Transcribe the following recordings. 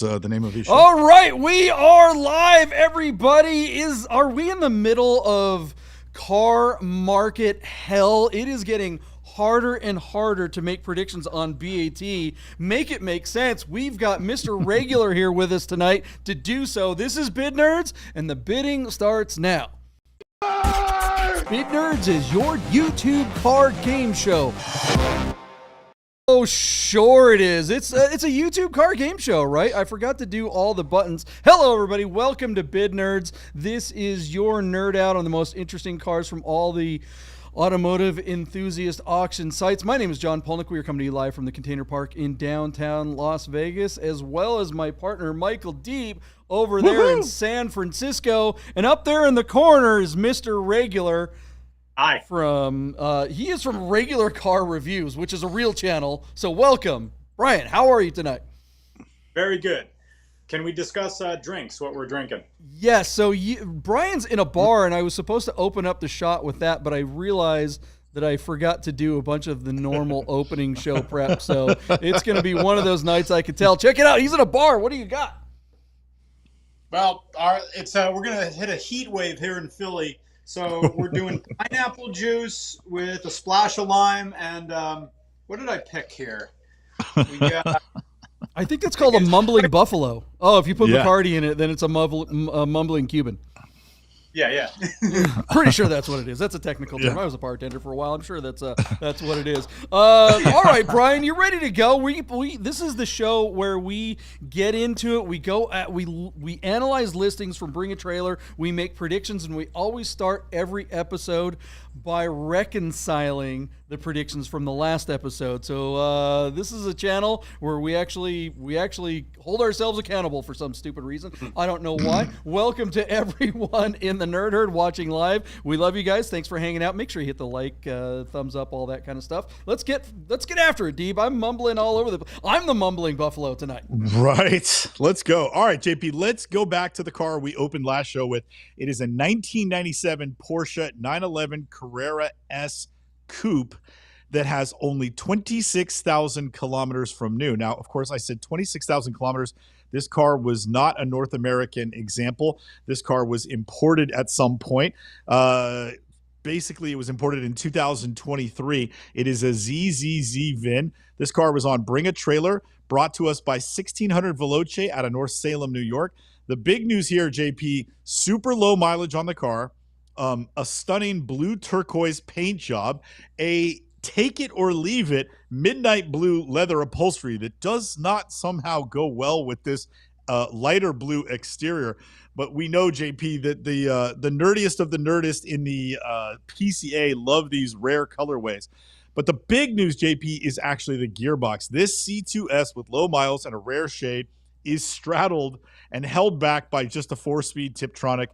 is the name of the show. All right, we are live, everybody. Are we in the middle of car market hell? It is getting harder and harder to make predictions on BAT. Make it make sense. We've got Mr. Regular here with us tonight to do so. This is Bid Nerds, and the bidding starts now. Bid Nerds is your YouTube car game show. Oh, sure it is. It's a YouTube car game show, right? I forgot to do all the buttons. Hello, everybody. Welcome to Bid Nerds. This is your nerd out on the most interesting cars from all the automotive enthusiast auction sites. My name is John Polnick. We are coming to you live from the Container Park in downtown Las Vegas, as well as my partner, Michael Deep, over there in San Francisco. And up there in the corner is Mr. Regular. Hi. He is from Regular Car Reviews, which is a real channel. So welcome. Brian, how are you tonight? Very good. Can we discuss drinks, what we're drinking? Yes. So Brian's in a bar, and I was supposed to open up the shot with that, but I realized that I forgot to do a bunch of the normal opening show prep. So it's going to be one of those nights I could tell. Check it out. He's in a bar. What do you got? Well, we're going to hit a heat wave here in Philly. So we're doing pineapple juice with a splash of lime, and what did I pick here? We got, I think it's called a mumbling buffalo. Oh, if you put Bacardi in it, then it's a mumbling Cuban. Yeah. Pretty sure that's what it is. That's a technical term. I was a bartender for a while. I'm sure that's what it is. All right, Brian, you ready to go? This is the show where we get into it. We go at we analyze listings from Bring a Trailer. We make predictions, and we always start every episode by reconciling the predictions from the last episode. So this is a channel where we actually hold ourselves accountable for some stupid reason. I don't know why. Welcome to everyone in the Nerd Herd watching live. We love you guys. Thanks for hanging out. Make sure you hit the like, thumbs up, all that kind of stuff. Let's get after it, Deeb. I'm mumbling all over I'm the mumbling buffalo tonight. Right. Let's go. All right, JP, let's go back to the car we opened last show with. It is a 1997 Porsche 911 Carrera S Coupe that has only 26,000 kilometers from new. Now, of course, I said 26,000 kilometers. This car was not a North American example. This car was imported at some point. Basically, it was imported in 2023. It is a ZZZ VIN. This car was on Bring a Trailer, brought to us by 1600 Veloce out of North Salem, New York. The big news here, JP, super low mileage on the car, a stunning blue turquoise paint job, a take it or leave it midnight blue leather upholstery that does not somehow go well with this lighter blue exterior. But we know, JP, that the nerdiest of the nerdist in the PCA love these rare colorways. But the big news, JP, is actually the gearbox. This C2S with low miles and a rare shade is straddled and held back by just a 4-speed Tiptronic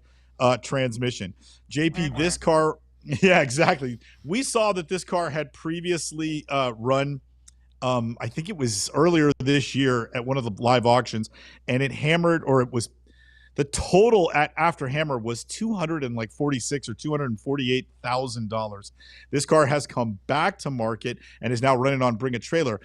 transmission. JP, this car... Yeah, exactly. We saw that this car had previously run, I think it was earlier this year at one of the live auctions, and it hammered, or it was the total after hammer was $246,000 or $248,000. This car has come back to market and is now running on Bring a Trailer.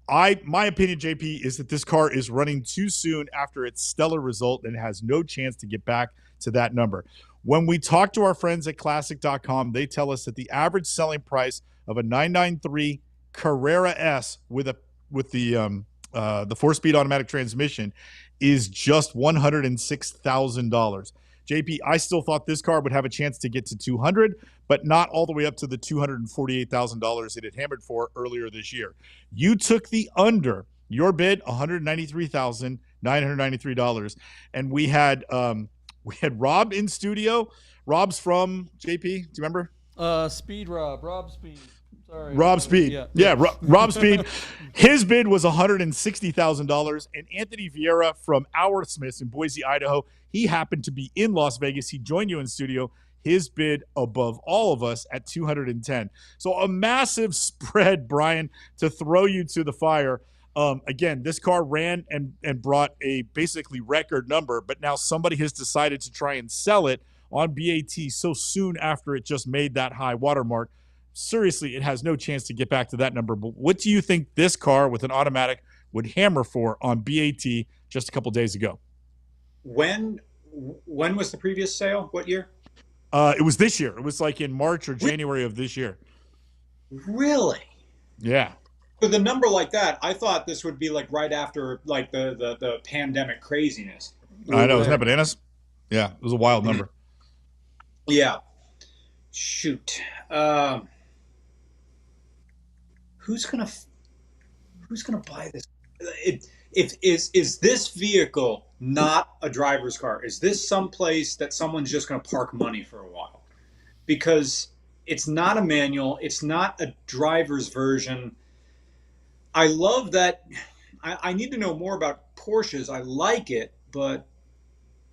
My opinion, JP, is that this car is running too soon after its stellar result and has no chance to get back to that number. When we talk to our friends at Classic.com, they tell us that the average selling price of a 993 Carrera S with the 4-speed automatic transmission is just $106,000. JP, I still thought this car would have a chance to get to 200, but not all the way up to the $248,000 it had hammered for earlier this year. You took the under. Your bid, $193,993, and we had Rob in studio. Rob's from JP. Do you remember? Speed Rob Speed. Sorry. Rob Speed. Rob Speed. His bid was $160,000. And Anthony Vieira from Our Smiths in Boise, Idaho, he happened to be in Las Vegas. He joined you in studio. His bid above all of us at $210. So a massive spread, Brian, to throw you to the fire. Again, this car ran and brought a basically record number, but now somebody has decided to try and sell it on BAT so soon after it just made that high watermark. Seriously, it has no chance to get back to that number. But what do you think this car with an automatic would hammer for on BAT just a couple days ago. When was the previous sale? What year? It was this year. It was like in March or January of this year. Really? Yeah. With a number like that, I thought this would be like right after like the pandemic craziness. I know. Isn't that bananas? Yeah, it was a wild number. Yeah. Shoot. Who's gonna buy this? Is this vehicle not a driver's car? Is this someplace that someone's just gonna park money for a while? Because it's not a manual. It's not a driver's version. I love that. I need to know more about Porsches. I like it, but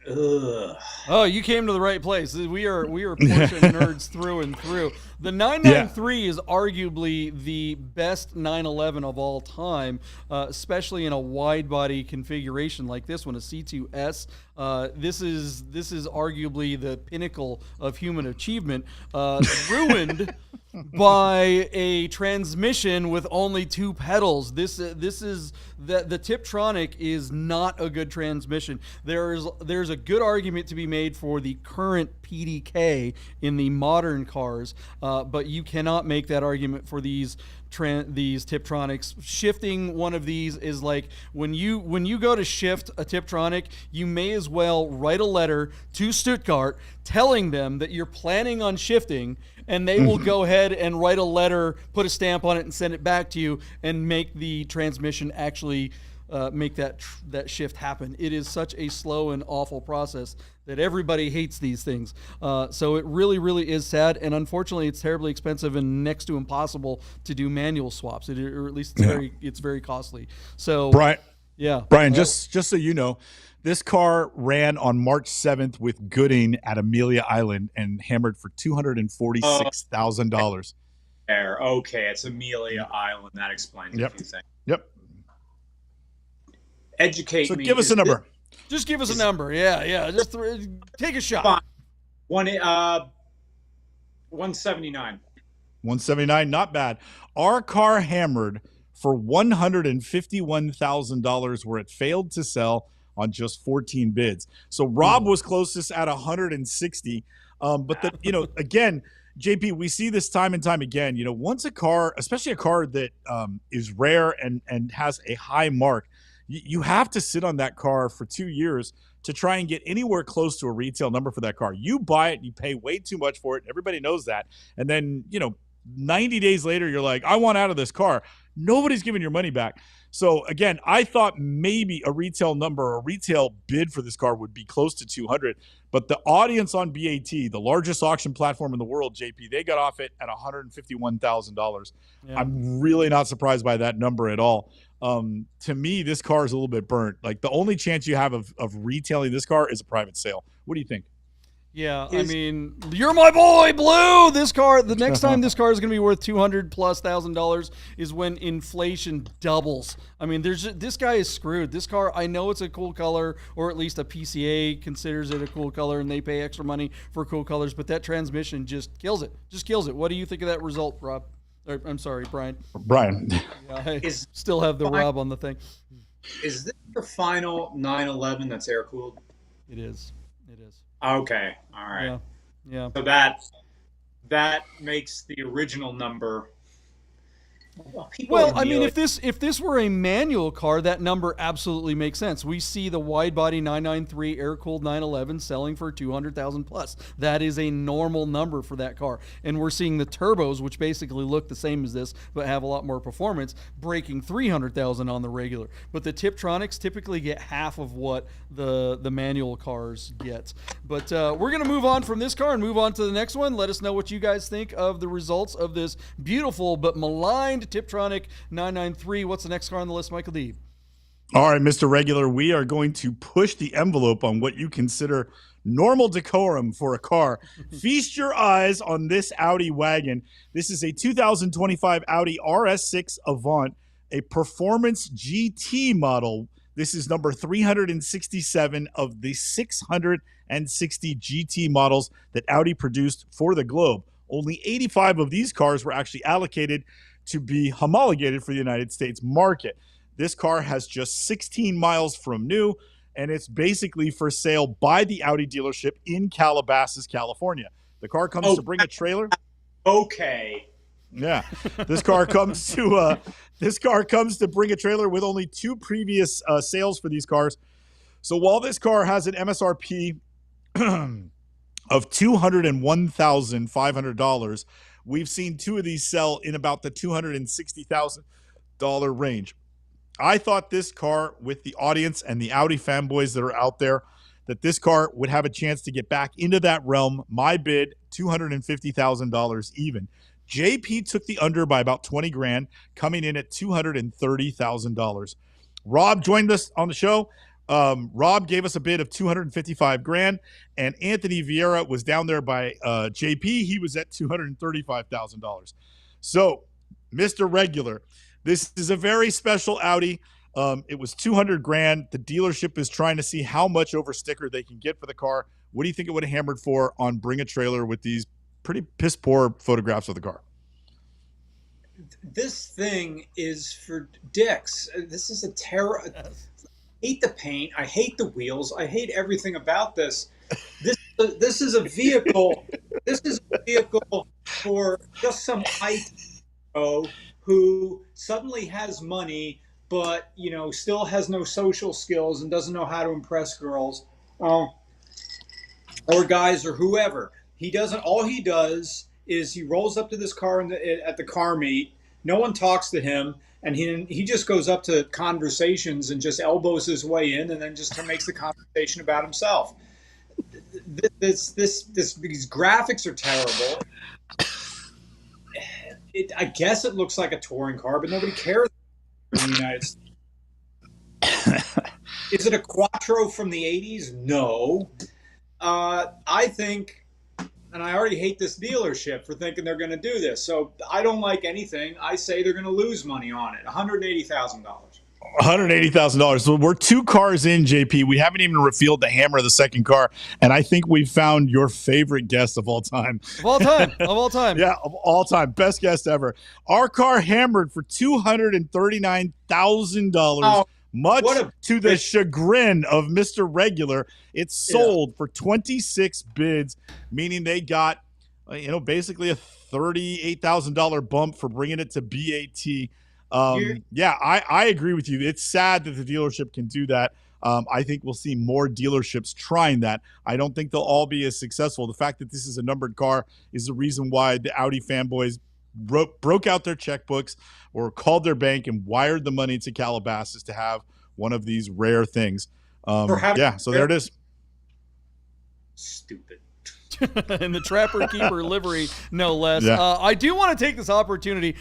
oh, you came to the right place. We are Porsche nerds through and through. The 993 is arguably the best 911 of all time, especially in a wide body configuration like this one, a C2S. This is arguably the pinnacle of human achievement, ruined by a transmission with only 2 pedals. This is the Tiptronic is not a good transmission. There's a good argument to be made for the current PDK in the modern cars, but you cannot make that argument for these Tiptronics. Shifting one of these is like when you go to shift a Tiptronic, you may as well write a letter to Stuttgart telling them that you're planning on shifting, and they will go ahead and write a letter, put a stamp on it, and send it back to you, and make the transmission actually make that shift happen. It is such a slow and awful process that everybody hates these things. So it really, really is sad, and unfortunately, it's terribly expensive and next to impossible to do manual swaps. Or at least it's very costly. So Brian, just so you know, this car ran on March 7th with Gooding at Amelia Island and hammered for $246,000. There, okay, it's Amelia Island. That explains a few things. Yep. Educate me. So give us a number. Just give us a number. Yeah. Just take a shot. Fine. 179. 179, not bad. Our car hammered for $151,000 where it failed to sell on just 14 bids. So Rob was closest at 160. But again, JP, we see this time and time again. Once a car, especially a car that is rare and has a high mark, you have to sit on that car for 2 years to try and get anywhere close to a retail number for that car. You buy it, you pay way too much for it. Everybody knows that. And then, 90 days later, you're like, I want out of this car. Nobody's giving your money back. So again, I thought maybe a retail number, a retail bid for this car would be close to 200, but the audience on BAT, the largest auction platform in the world, JP, they got off it at $151,000. Yeah. I'm really not surprised by that number at all. To me, this car is a little bit burnt. Like the only chance you have of retailing this car is a private sale. What do you think? Yeah, I mean, you're my boy, Blue. This car, the next time this car is going to be worth $200,000+ is when inflation doubles. I mean, this guy is screwed. This car, I know it's a cool color, or at least a PCA considers it a cool color, and they pay extra money for cool colors. But that transmission just kills it. What do you think of that result, Rob? I'm sorry, Brian. Brian. Yeah, I still have the Rob on the thing. Is this the final 911 that's air cooled? It is. Okay. All right. Yeah. So that makes the original number. Well, I mean, if this were a manual car, that number absolutely makes sense. We see the wide body 993 air cooled 911 selling for $200,000+. That is a normal number for that car. And we're seeing the turbos, which basically look the same as this but have a lot more performance, breaking $300,000 on the regular. But the Tiptronics typically get half of what the manual cars get. But we're going to move on from this car and move on to the next one. Let us know what you guys think of the results of this beautiful but maligned Tiptronic 993. What's the next car on the list, Michael D? All right, Mr. Regular, we are going to push the envelope on what you consider normal decorum for a car. Feast your eyes on this Audi wagon. This is a 2025 Audi RS6 Avant, a performance GT model. This is number 367 of the 660 GT models that Audi produced for the globe. Only 85 of these cars were actually allocated to be homologated for the United States market. This car has just 16 miles from new, and it's basically for sale by the Audi dealership in Calabasas, California. The car comes to bring a trailer. Okay. Yeah, this car comes to bring a trailer with only 2 previous sales for these cars. So while this car has an MSRP of $201,500, we've seen 2 of these sell in about the $260,000 range. I thought this car, with the audience and the Audi fanboys that are out there, that this car would have a chance to get back into that realm. My bid, $250,000 even. JP took the under by about 20 grand, coming in at $230,000. Rob joined us on the show. Rob gave us a bid of 255 grand, and Anthony Vieira was down there by JP. He was at $235,000. So, Mr. Regular, this is a very special Audi. It was 200 grand. The dealership is trying to see how much over sticker they can get for the car. What do you think it would have hammered for on Bring a Trailer with these pretty piss poor photographs of the car? This thing is for dicks. This is a terror. I hate the paint. I hate the wheels. I hate everything about this. This is a vehicle. This is a vehicle for just some ITO who suddenly has money, but still has no social skills and doesn't know how to impress girls, or guys, or whoever. He doesn't. All he does is he rolls up to this car at the car meet. No one talks to him, and he just goes up to conversations and just elbows his way in, and then just makes the conversation about himself. These graphics are terrible. I guess it looks like a touring car, but nobody cares in the United States. Is it a Quattro from the 80s? No. I think, and I already hate this dealership for thinking they're going to do this, so I don't like anything. I say they're going to lose money on it. $180,000. $180,000. So we're 2 cars in, JP. We haven't even revealed the hammer of the second car, and I think we found your favorite guest of all time. Of all time. Yeah, of all time. Best guest ever. Our car hammered for $239,000. Much to the chagrin of Mr. Regular, it sold for 26 bids, meaning they got, basically a $38,000 bump for bringing it to BAT. I agree with you. It's sad that the dealership can do that. I think we'll see more dealerships trying that. I don't think they'll all be as successful. The fact that this is a numbered car is the reason why the Audi fanboys broke out their checkbooks or called their bank and wired the money to Calabasas to have one of these rare things. So there it is. Stupid. And the Trapper Keeper livery, no less. Yeah. I do want to take this opportunity.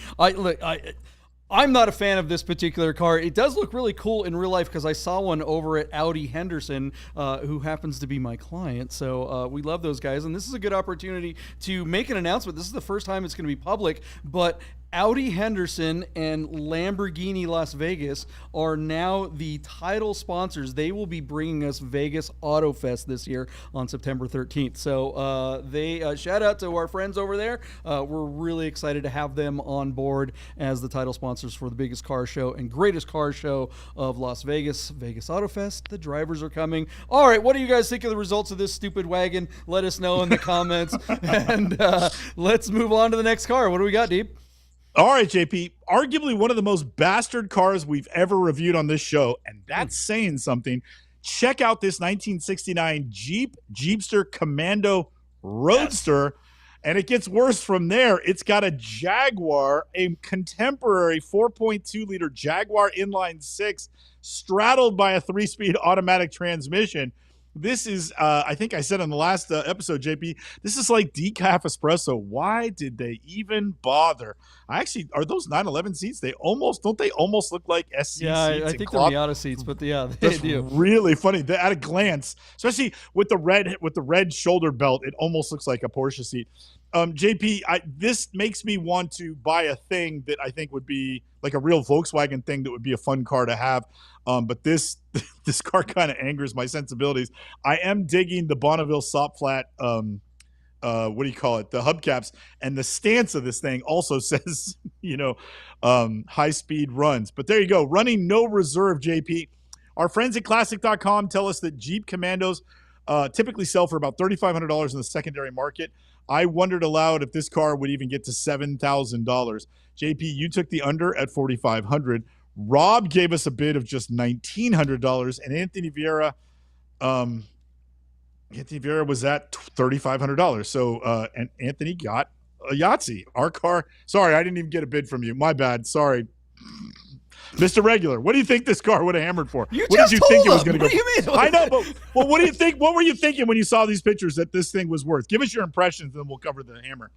I'm not a fan of this particular car. It does look really cool in real life because I saw one over at Audi Henderson, who happens to be my client. So we love those guys. And this is a good opportunity to make an announcement. This is the first time it's going to be public, but Audi Henderson and Lamborghini Las Vegas are now the title sponsors. They will be bringing us Vegas Auto Fest this year on September 13th. So they shout out to our friends over there. We're really excited to have them on board as the title sponsors for the biggest car show and greatest car show of Las Vegas, Vegas Auto Fest. The drivers are coming. All right, what do you guys think of the results of this stupid wagon? Let us know in the comments. And let's move on to the next car. What do we got, Deep? All right, JP, arguably one of the most bastard cars we've ever reviewed on this show, and that's saying something. Check out this 1969 Jeep Jeepster Commando Roadster, and it gets worse from there. It's got a Jaguar, a contemporary 4.2-liter Jaguar inline-6, straddled by a 3-speed automatic transmission. This is, I think I said on the last episode, JP, this is like decaf espresso. Why did they even bother? Are those 911 seats? Don't they almost look like SC seats? Yeah, I think they're Miata seats, but they do. Really funny. At a glance, especially with the red shoulder belt, it almost looks like a Porsche seat. JP, this makes me want to buy a thing that I think would be like a real Volkswagen thing that would be a fun car to have. But this car kind of angers my sensibilities. I am digging the Bonneville Sop Flat what do you call it? The hubcaps, and the stance of this thing also says, high speed runs. But there you go, running no reserve, JP. Our friends at classic.com tell us that Jeep Commandos typically sell for about $3,500 in the secondary market. I wondered aloud if this car would even get to $7,000. JP, you took the under at $4,500. Rob gave us a bid of just $1,900, and Anthony Vieira was at $3,500. So, and Anthony got a Yahtzee. Our car. Sorry, I didn't even get a bid from you. My bad. Sorry, Mr. Regular. What do you think this car would have hammered for? You what just did you told think him. it was going to go? What do you mean? I know, but what do you think? What were you thinking when you saw these pictures that this thing was worth? Give us your impressions, and then we'll cover the hammer.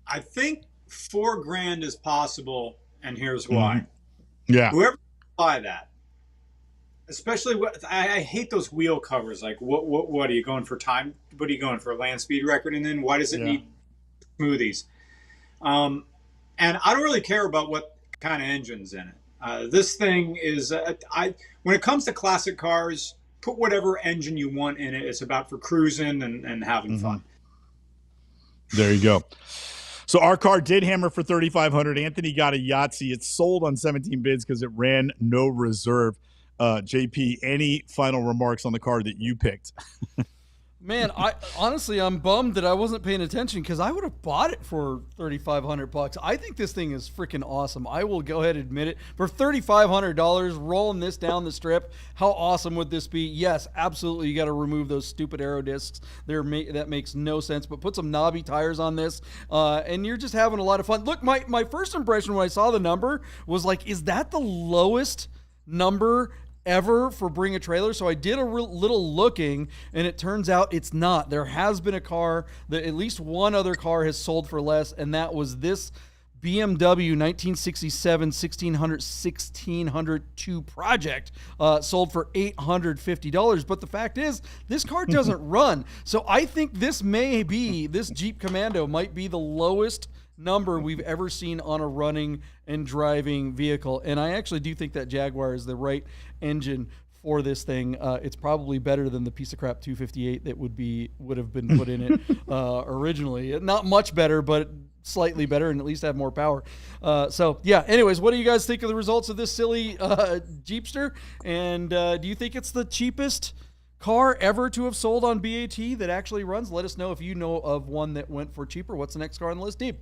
I think $4,000 is possible, and here's why. Mm-hmm. Yeah. Whoever buy that, especially I hate those wheel covers. Like, what are you going for time? What are you going for, a land speed record? And then why does it need smoothies? And I don't really care about what kind of engine's in it. This thing is, when it comes to classic cars, put whatever engine you want in it. It's about for cruising and having fun. There you go. So our car did hammer for $3,500. Anthony got a Yahtzee. It sold on 17 bids because it ran no reserve. JP, any final remarks on the car that you picked? Man, I'm bummed that I wasn't paying attention because I would have bought it for $3,500. I think this thing is freaking awesome. I will go ahead and admit it. For $3,500, rolling this down the strip, how awesome would this be? Yes, absolutely. You got to remove those stupid aero discs. That makes no sense. But put some knobby tires on this, and you're just having a lot of fun. Look, my first impression when I saw the number was like, is that the lowest number ever for Bring a Trailer? So I did a little looking, and it turns out it's not. There has been a car that at least one other car has sold for less, and that was this BMW 1967 1602 Project, sold for $850. But the fact is, this car doesn't run. So I think this Jeep Commando might be the lowest number we've ever seen on a running and driving vehicle. And I actually do think that Jaguar is the right engine for this thing. It's probably better than the piece of crap 258 that would have been put in it originally. Not much better, but slightly better, and at least have more power. So yeah, anyways, what do you guys think of the results of this silly Jeepster? And do you think it's the cheapest car ever to have sold on BAT that actually runs? Let us know if you know of one that went for cheaper. What's the next car on the list, Deep?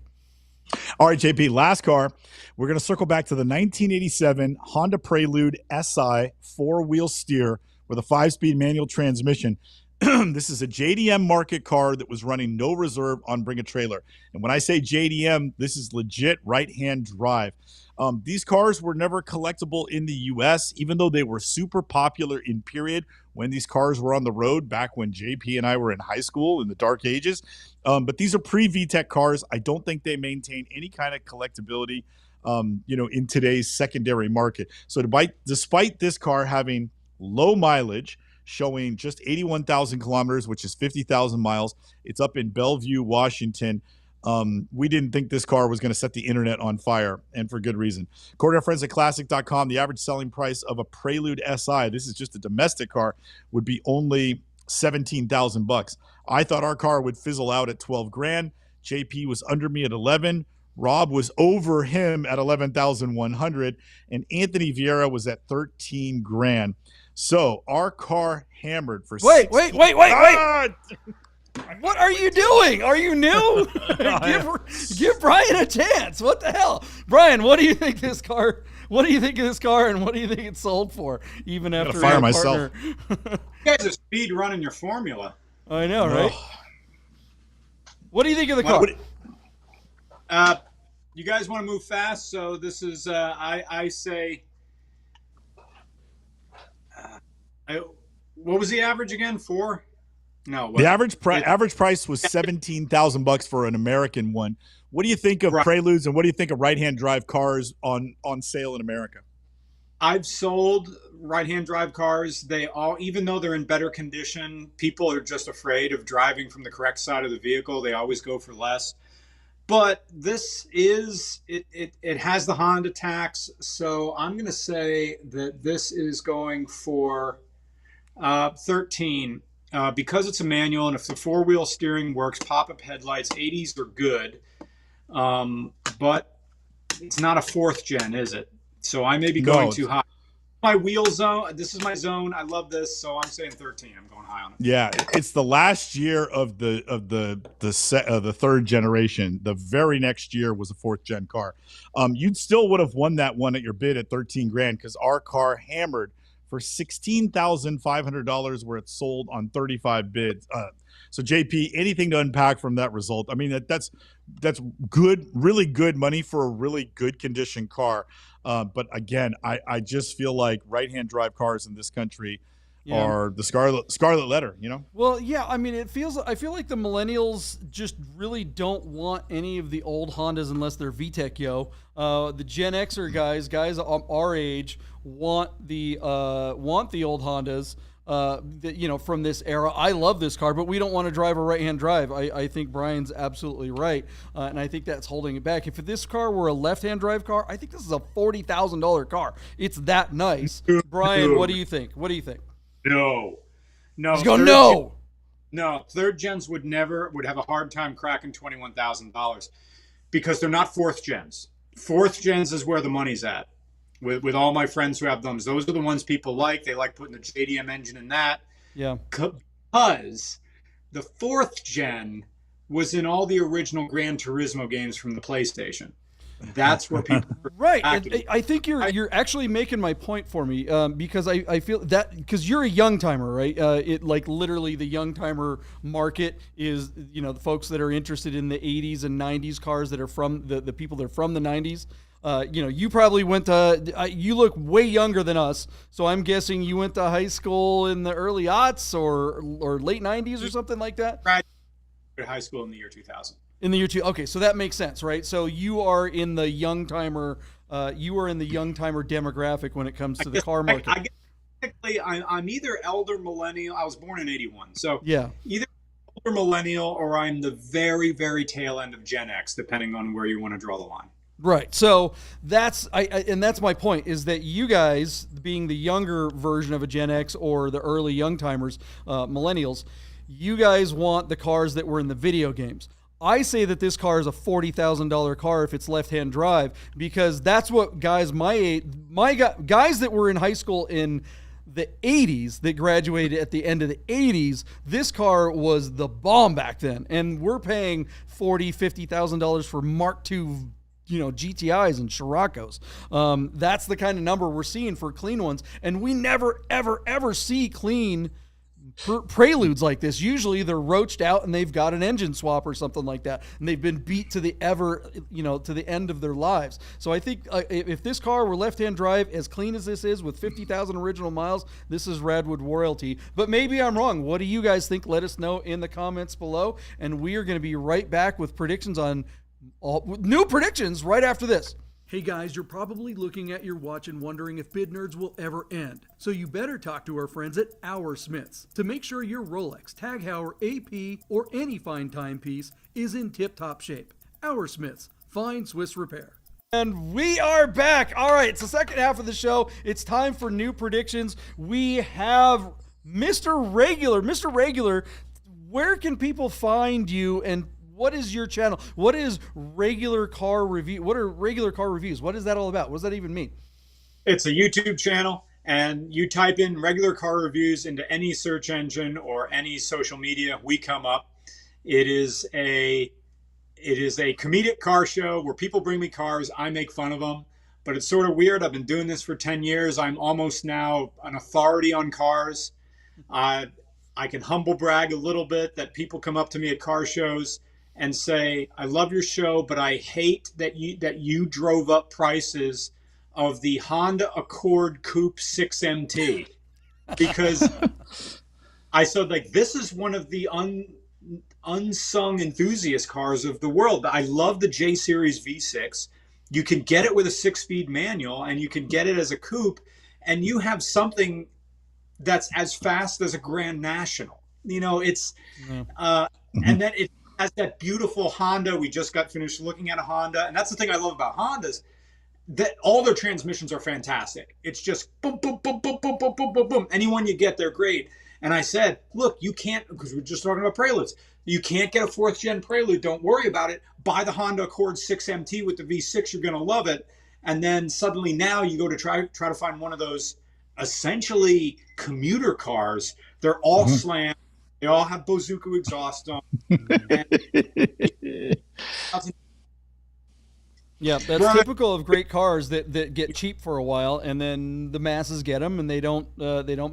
All right, JP, last car. We're going to circle back to the 1987 Honda Prelude Si four-wheel steer with a 5-speed manual transmission. This is a JDM market car that was running no reserve on Bring a Trailer. And when I say JDM, this is legit right-hand drive. These cars were never collectible in the U.S., even though they were super popular in period when these cars were on the road back when JP and I were in high school in the dark ages. But these are pre-VTEC cars. I don't think they maintain any kind of collectability, in today's secondary market. So despite this car having low mileage, showing just 81,000 kilometers, which is 50,000 miles, it's up in Bellevue, Washington. We didn't think this car was going to set the internet on fire, and for good reason. According to our friends at classic.com, the average selling price of a Prelude Si, this is just a domestic car, would be only $17,000. I thought our car would fizzle out at $12,000. JP was under me at 11. Rob was over him at 11,100, and Anthony Vieira was at $13,000. So our car hammered for wait. What are you doing? Are you new? give Brian a chance. What the hell? Brian, what do you think this car? What do you think of this car, and what do you think it sold for? Even after fire myself. You guys are speed running your formula. I know, right? What do you think of the car? You guys want to move fast, so this is I say. What was the average again? 4? No. The average price was $17,000 for an American one. What do you think of Preludes, and what do you think of right-hand drive cars on sale in America? I've sold right-hand drive cars. They all, even though they're in better condition, people are just afraid of driving from the correct side of the vehicle. They always go for less. But this is it has the Honda tax, so I'm going to say that this is going for 13. because it's a manual, and if the four-wheel steering works, pop-up headlights, 80s are good. But it's not a fourth gen, is it? So I may be going No. too high. My wheel zone. This is my zone. I love this, so I'm saying 13. I'm going high on it. Yeah, it's the last year of the third generation. The very next year was a fourth gen car. You still would have won that one at your bid at 13 grand because our car hammered for $16,500 where it sold on 35 bids. So JP, anything to unpack from that result? I mean, that's good, really good money for a really good condition car. But again, I just feel like right-hand drive cars in this country are the scarlet letter, you know? Well, yeah, I mean, I feel like the millennials just really don't want any of the old Hondas unless they're VTEC, yo. The Gen Xer guys our age want the old Hondas. From this era. I love this car, but we don't want to drive a right-hand drive. I think Brian's absolutely right, and I think that's holding it back. If this car were a left-hand drive car, I think this is a $40,000 car. It's that nice. Brian, what do you think? No. Let's go. No. Third gens would have a hard time cracking $21,000 because they're not fourth gens. Fourth gens is where the money's at. With all my friends who have them, those are the ones people like. They like putting the JDM engine in that. Yeah. Because the fourth gen was in all the original Gran Turismo games from the PlayStation. That's where people right. And I think you're actually making my point for me because I feel that because you're a young timer, right? It like literally the young timer market is the folks that are interested in the 80s and 90s cars that are from the people that are from the 90s. You probably went to, you look way younger than us. So I'm guessing you went to high school in the early aughts or late 90s or something like that. Graduated high school in the year 2000. In the year 2000. Okay. So that makes sense, right? So you are in the young timer, demographic when it comes to the car market. I guess technically I'm either elder millennial. I was born in 81. So yeah, either elder millennial or I'm the very, very tail end of Gen X, depending on where you want to draw the line. Right. So that's my point is that you guys, being the younger version of a Gen X or the early young timers, millennials, you guys want the cars that were in the video games. I say that this car is a $40,000 car if it's left-hand drive because that's what guys guys that were in high school in the 80s that graduated at the end of the 80s, this car was the bomb back then. And we're paying $50,000 for Mark II GTIs and Scirocco's. That's the kind of number we're seeing for clean ones. And we never, ever, ever see clean Preludes like this. Usually they're roached out and they've got an engine swap or something like that. And they've been beat to the to the end of their lives. So I think if this car were left-hand drive, as clean as this is with 50,000 original miles, this is Radwood royalty. But maybe I'm wrong. What do you guys think? Let us know in the comments below. And we are going to be right back with predictions on new predictions right after this. Hey guys, you're probably looking at your watch and wondering if Bid Nerds will ever end. So you better talk to our friends at Our Smiths to make sure your Rolex, Tag Heuer, AP, or any fine timepiece is in tip-top shape. Our Smiths, fine Swiss repair. And we are back. All right, it's the second half of the show. It's time for new predictions. We have Mr. Regular. Mr. Regular, where can people find you and what is your channel? What is regular car review? What are regular car reviews? What is that all about? What does that even mean? It's a YouTube channel, and you type in regular car reviews into any search engine or any social media, we come up. It is a comedic car show where people bring me cars, I make fun of them, but it's sort of weird. I've been doing this for 10 years. I'm almost now an authority on cars. I can humble brag a little bit that people come up to me at car shows and say, I love your show, but I hate that you drove up prices of the Honda Accord Coupe 6MT. Because I said, like, this is one of the unsung enthusiast cars of the world. I love the J Series V6. You can get it with a 6-speed manual, and you can get it as a coupe, and you have something that's as fast as a Grand National. It's and then it has that beautiful Honda. We just got finished looking at a Honda. And that's the thing I love about Hondas, that all their transmissions are fantastic. It's just boom, boom, boom, boom, boom, boom, boom, boom, boom. Anyone you get, they're great. And I said, look, you can't, because we're just talking about Preludes. You can't get a 4th gen Prelude. Don't worry about it. Buy the Honda Accord 6MT with the V6. You're going to love it. And then suddenly now you go to try to find one of those essentially commuter cars. They're all slammed. They all have Bozuka exhaust on. Yeah, that's typical of great cars that get cheap for a while, and then the masses get them, and they don't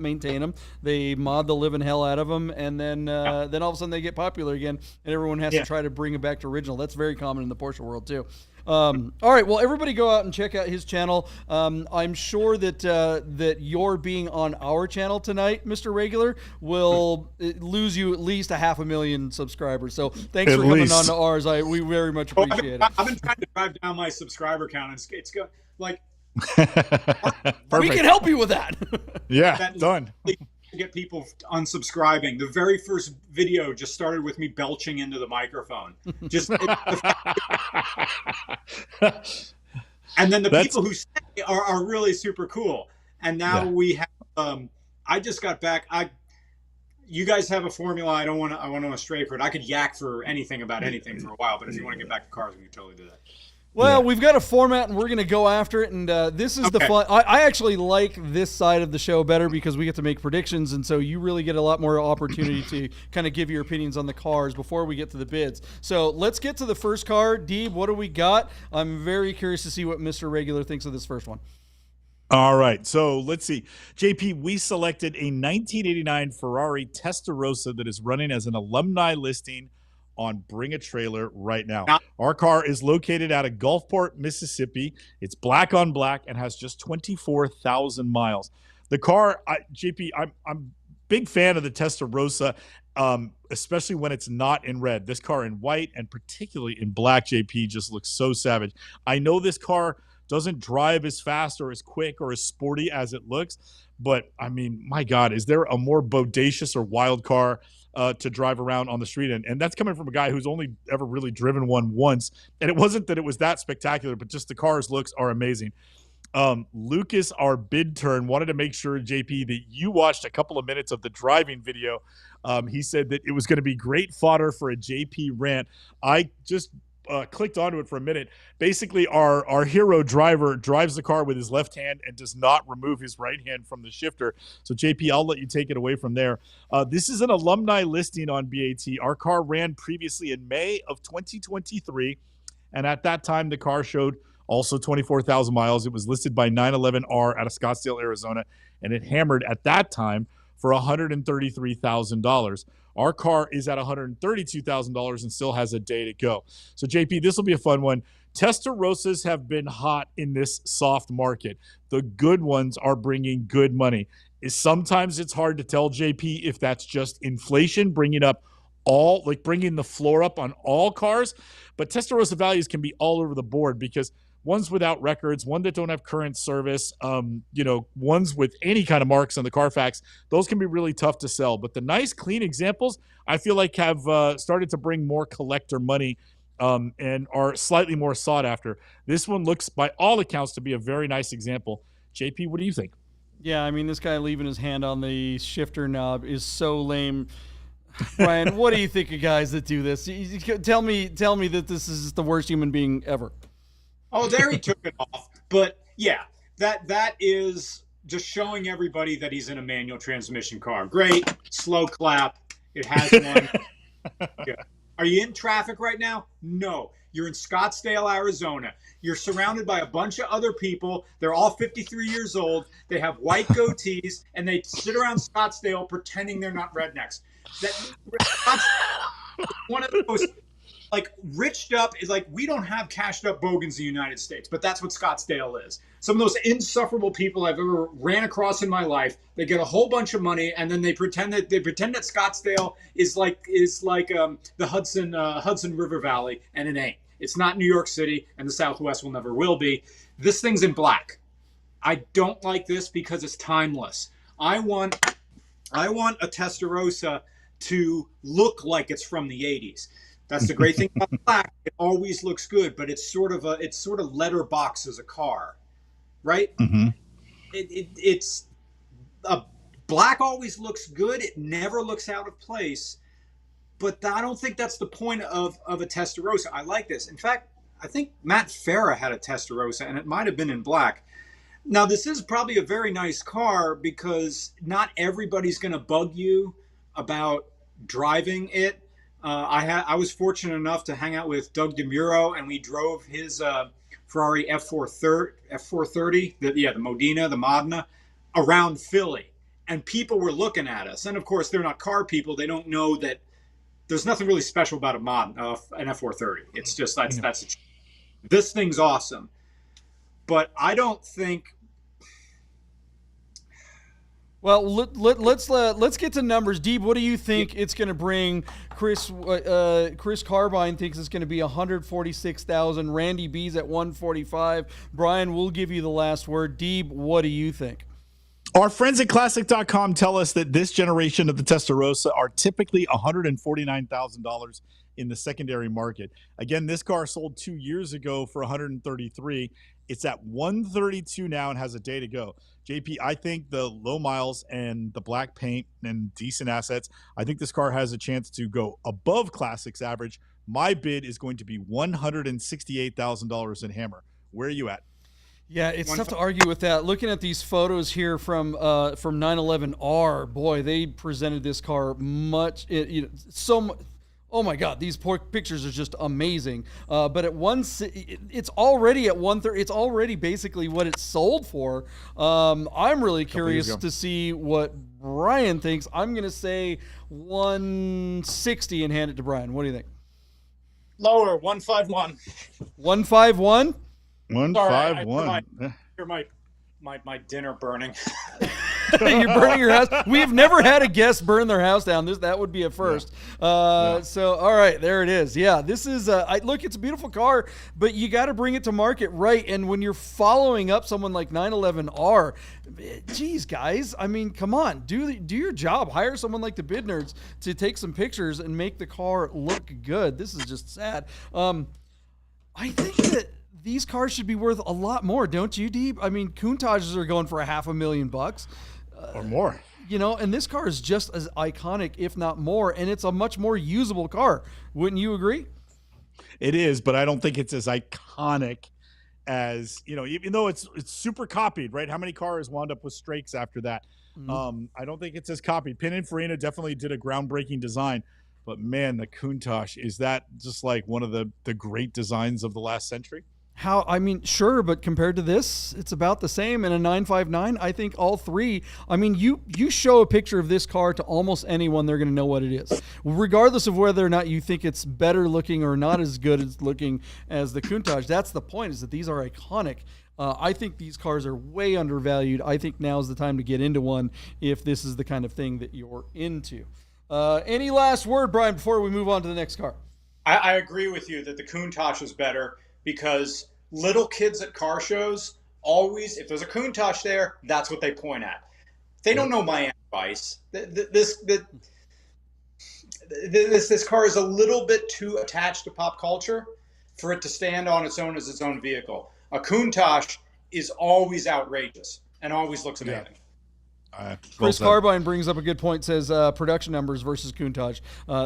maintain them. They mod the living hell out of them, and then all of a sudden they get popular again, and everyone has to try to bring it back to original. That's very common in the Porsche world too. All right, well, everybody go out and check out his channel. I'm sure that your being on our channel tonight, Mr. Regular, will lose you at least 500,000 subscribers. So thanks for coming on to ours. We very much appreciate it. I've been trying to drive down my subscriber count. It's go like we can help you with that. Done. To get people unsubscribing. The very first video just started with me belching into the microphone. And then the people who stay are really super cool. And now we have. I just got back. You guys have a formula. I want to stray for it. I could yak for anything about anything for a while, but if you want to get back to cars, we can totally do that. Well, we've got a format, and we're going to go after it, and this is the fun. I actually like this side of the show better because we get to make predictions, and so you really get a lot more opportunity to kind of give your opinions on the cars before we get to the bids. So let's get to the first car. Deeb, what do we got? I'm very curious to see what Mr. Regular thinks of this first one. All right, so let's see. JP, we selected a 1989 Ferrari Testarossa that is running as an alumni listing on Bring a Trailer right now. Our car is located out of Gulfport, Mississippi. It's black on black and has just 24,000 miles. The car, JP, I'm big fan of the Testarossa, especially when it's not in red. This car in white and particularly in black, JP, just looks so savage. I know this car doesn't drive as fast or as quick or as sporty as it looks, but I mean, my God, is there a more bodacious or wild car to drive around on the street? And that's coming from a guy who's only ever really driven one once. And it wasn't that it was that spectacular, but just the car's looks are amazing. Lucas, our bid turn, wanted to make sure, JP, that you watched a couple of minutes of the driving video. He said that it was going to be great fodder for a JP rant. I just clicked onto it for a minute. Basically, our hero driver drives the car with his left hand and does not remove his right hand from the shifter. So, JP, I'll let you take it away from there. This is an alumni listing on BaT. Our car ran previously in May of 2023, and at that time, the car showed also 24,000 miles. It was listed by 911R out of Scottsdale, Arizona, and it hammered at that time for $133,000. Our car is at $132,000 and still has a day to go. So, JP, this will be a fun one. Testarossas have been hot in this soft market. The good ones are bringing good money. Sometimes it's hard to tell, JP, if that's just inflation bringing the floor up on all cars. But Testarossa values can be all over the board because ones without records, one that don't have current service, ones with any kind of marks on the Carfax, those can be really tough to sell. But the nice, clean examples, I feel like have started to bring more collector money and are slightly more sought after. This one looks, by all accounts, to be a very nice example. JP, what do you think? Yeah, I mean, this guy leaving his hand on the shifter knob is so lame. Brian, what do you think of guys that do this? Tell me that this is the worst human being ever. Oh, there he took it off. But yeah, that is just showing everybody that he's in a manual transmission car. Great, slow clap. It has one. Good. Are you in traffic right now? No. You're in Scottsdale, Arizona. You're surrounded by a bunch of other people. They're all 53 years old. They have white goatees, and they sit around Scottsdale pretending they're not rednecks. That's one of those, like, riched up is like, we don't have cashed up bogans in the United States, but that's what Scottsdale is. Some of those insufferable people I've ever ran across in my life. They get a whole bunch of money, and then they pretend that Scottsdale is like the Hudson River Valley, and it ain't. It's not New York City, and the Southwest will never will be. This thing's in black. I don't like this because it's timeless. I want a Testarossa to look like it's from the 80s. That's the great thing about black. It always looks good, but it's sort of letterbox as a car, right? Mm-hmm. It's a black always looks good. It never looks out of place. But I don't think that's the point of a Testarossa. I like this. In fact, I think Matt Farah had a Testarossa, and it might have been in black. Now, this is probably a very nice car because not everybody's going to bug you about driving it. I was fortunate enough to hang out with Doug DeMuro, and we drove his Ferrari F430, the Modena, the Modena, around Philly. And people were looking at us. And of course, they're not car people. They don't know that there's nothing really special about an F430. It's just this thing's awesome. But I don't think. Well, let's get to numbers. Deeb, what do you think it's going to bring? Chris Carbine thinks it's going to be 146,000. Randy B's at 145. Brian, we'll give you the last word. Deeb, what do you think? Our friends at Classic.com tell us that this generation of the Testarossa are typically $149,000 in the secondary market. Again, this car sold 2 years ago for $133,000. It's at $132,000 now and has a day to go. JP, I think the low miles and the black paint and decent assets, I think this car has a chance to go above Classic's average. My bid is going to be $168,000 in Hammer. Where are you at? Yeah, it's tough to argue with that. Looking at these photos here from 911R, boy, they presented this car oh my God, these pictures are just amazing. But at it's already at 130. It's already basically what it's sold for. I'm really curious to see what Brian thinks. I'm going to say 160 and hand it to Brian. What do you think? Lower, 151. 151? 151. Hear my dinner burning. You're burning your house. We've never had a guest burn their house down. That would be a first. So, all right, there it is. Yeah, this is look, it's a beautiful car, but you got to bring it to market right. And when you're following up someone like 911R, geez, guys, I mean, come on, do your job. Hire someone like the Bid Nerds to take some pictures and make the car look good. This is just sad. I think that these cars should be worth a lot more, don't you, Deeb? I mean, Countages are going for $500,000 or more. You know, and this car is just as iconic, if not more, and it's a much more usable car. Wouldn't you agree? It is, but I don't think it's as iconic as, even though it's super copied, right? How many cars wound up with strakes after that? Mm-hmm. I don't think it's as copied. Pininfarina definitely did a groundbreaking design, but man, the Countach, is that just like one of the great designs of the last century? Sure, but compared to this, it's about the same. And a 959, I think all three. I mean, you show a picture of this car to almost anyone, they're going to know what it is, regardless of whether or not you think it's better looking or not as good as looking as the Countach. That's the point, is that these are iconic. I think these cars are way undervalued. I think now's the time to get into one if this is the kind of thing that you're into. Any last word, Brian, before we move on to the next car? I agree with you that the Countach is better, because little kids at car shows always, if there's a Countach there, that's what they point at. They don't know my advice. This car is a little bit too attached to pop culture for it to stand on its own as its own vehicle. A Countach is always outrageous and always looks amazing. Chris Carbine brings up a good point, says production numbers versus Countach.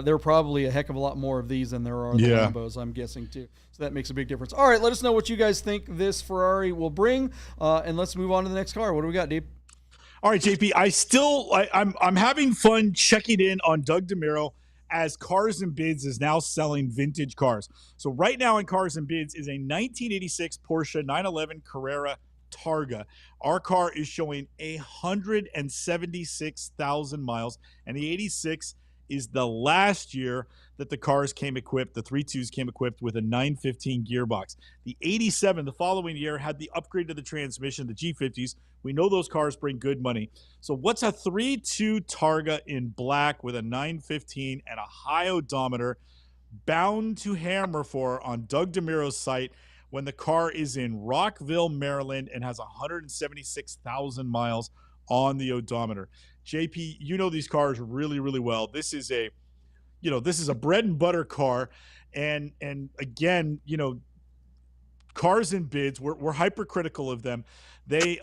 There are probably a heck of a lot more of these than there are the Lambos, I'm guessing, too. So that makes a big difference. All right, let us know what you guys think this Ferrari will bring, and let's move on to the next car. What do we got, Deep? All right, JP, I'm having fun checking in on Doug DeMuro, as Cars and Bids is now selling vintage cars. So right now in Cars and Bids is a 1986 Porsche 911 Carrera Targa. Our car is showing 176,000 miles, and the 86 is the last year that the cars came equipped. The 3.2s came equipped with a 915 gearbox. The 87, the following year, had the upgrade to the transmission, the G50s. We know those cars bring good money. So what's a 3.2 Targa in black with a 915 and a high odometer bound to hammer for on Doug DeMuro's site when the car is in Rockville, Maryland, and has 176,000 miles on the odometer? JP, you know these cars really, really well. This is a bread and butter car. And again, Cars and Bids, we're hypercritical of them. They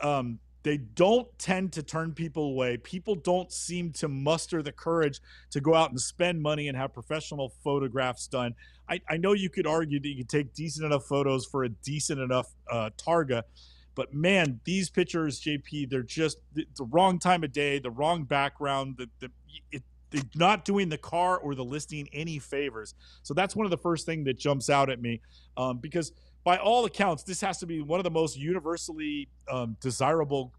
They don't tend to turn people away. People don't seem to muster the courage to go out and spend money and have professional photographs done. I know you could argue that you could take decent enough photos for a decent enough Targa, but man, these pictures, JP, they're just the wrong time of day, the wrong background. They're not doing the car or the listing any favors. So that's one of the first thing that jumps out at me, because by all accounts, this has to be one of the most universally desirable,